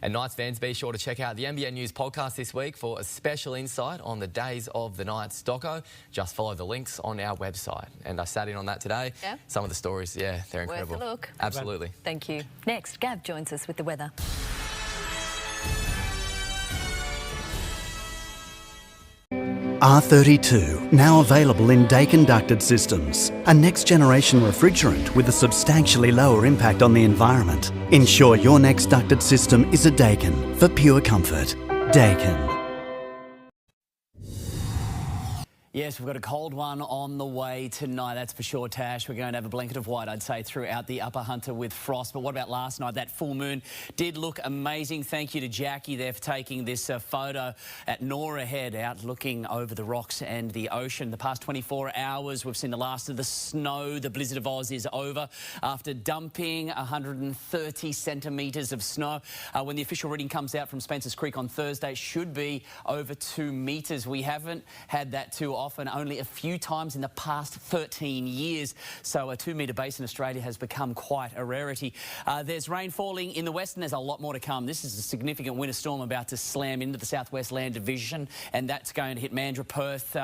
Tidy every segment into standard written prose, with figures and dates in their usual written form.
And Knights fans, be sure to check out the NBN News podcast this week for a special insight on the days of the Knights doco. Just follow the links on our website. And I sat in on that today. Yeah. Some of the stories, they're incredible. Worth a look. Absolutely. Thank you. Next, Gav joins us with the weather. R32, now available in Daikin ducted systems. A next-generation refrigerant with a substantially lower impact on the environment. Ensure your next ducted system is a Daikin for pure comfort. Daikin. Yes, we've got a cold one on the way tonight, that's for sure, Tash. We're going to have a blanket of white, I'd say, throughout the Upper Hunter with frost. But what about last night? That full moon did look amazing. Thank you to Jackie there for taking this photo at Nora Head, out looking over the rocks and the ocean. The past 24 hours, we've seen the last of the snow. The Blizzard of Oz is over after dumping 130 centimetres of snow. When the official reading comes out from Spencer's Creek on Thursday, it should be over 2 metres. We haven't had that too often, only a few times in the past 13 years. So a 2 metre base in Australia has become quite a rarity. There's rain falling in the west and there's a lot more to come. This is a significant winter storm about to slam into the Southwest Land Division, and that's going to hit Mandurah, Perth,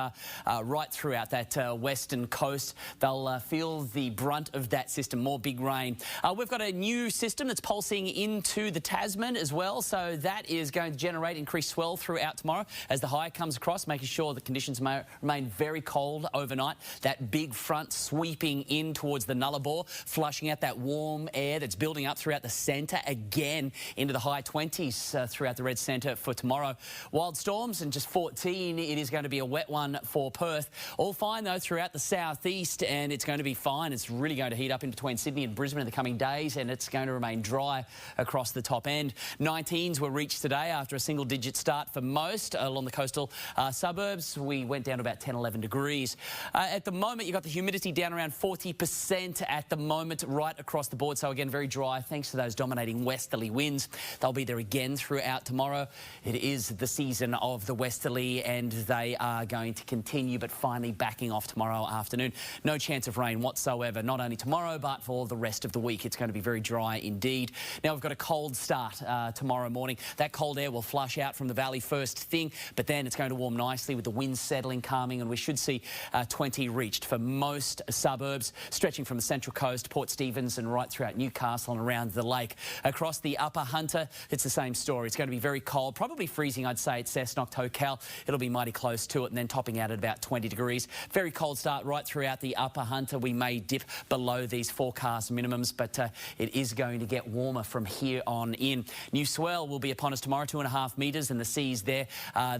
right throughout that western coast. They'll feel the brunt of that system, more big rain. We've got a new system that's pulsing into the Tasman as well, so that is going to generate increased swell throughout tomorrow as the high comes across, making sure the conditions remain very cold overnight. That big front sweeping in towards the Nullarbor, flushing out that warm air that's building up throughout the centre again into the high 20s throughout the red centre for tomorrow. Wild storms and just 14. It is going to be a wet one for Perth. All fine though throughout the southeast, and it's going to be fine. It's really going to heat up in between Sydney and Brisbane in the coming days, and it's going to remain dry across the top end. 19s were reached today after a single-digit start for most along the coastal suburbs. We went down to about 10-11 degrees. At the moment, you've got the humidity down around 40% at the moment right across the board. So again, very dry thanks to those dominating westerly winds. They'll be there again throughout tomorrow. It is the season of the westerly and they are going to continue, but finally backing off tomorrow afternoon. No chance of rain whatsoever, not only tomorrow, but for the rest of the week. It's going to be very dry indeed. Now, we've got a cold start tomorrow morning. That cold air will flush out from the valley first thing, but then it's going to warm nicely with the winds settling, calming, and we should see 20 reached for most suburbs, stretching from the Central Coast, Port Stephens and right throughout Newcastle and around the lake. Across the Upper Hunter, it's the same story. It's going to be very cold, probably freezing, I'd say, at Cessnock, Tocal. It'll be mighty close to it, and then topping out at about 20 degrees. Very cold start right throughout the Upper Hunter. We may dip below these forecast minimums, but it is going to get warmer from here on in. New swell will be upon us tomorrow, 2.5 metres, and the seas there,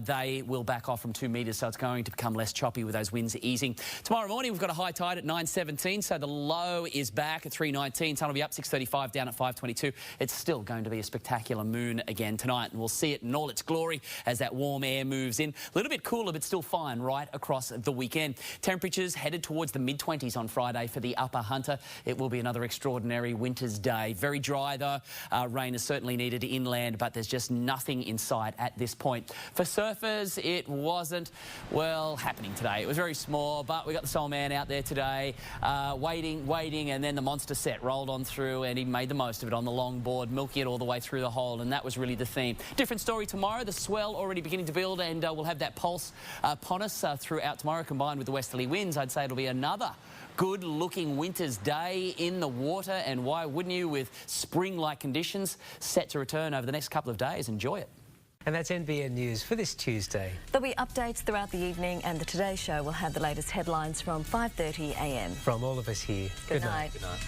they will back off from 2 metres, so it's going to become less choppy with those winds easing. Tomorrow morning, we've got a high tide at 9:17, so the low is back at 3:19. Sun will be up 6:35, down at 5:22. It's still going to be a spectacular moon again tonight, and we'll see it in all its glory as that warm air moves in. A little bit cooler, but still fine right across the weekend. Temperatures headed towards the mid-20s on Friday for the Upper Hunter. It will be another extraordinary winter's day. Very dry, though. Rain is certainly needed inland, but there's just nothing in sight at this point. For surfers, it wasn't, well, happening today. It was very small, but we got the Soul Man out there today, waiting, and then the monster set rolled on through, and he made the most of it on the longboard, milking it all the way through the hole, and that was really the theme. Different story tomorrow. The swell already beginning to build, and we'll have that pulse upon us throughout tomorrow, combined with the westerly winds. I'd say it'll be another good-looking winter's day in the water, and why wouldn't you, with spring-like conditions set to return over the next couple of days? Enjoy it. And that's NBN News for this Tuesday. There'll be updates throughout the evening, and the Today Show will have the latest headlines from 5:30 a.m. From all of us here, Good night. Good night.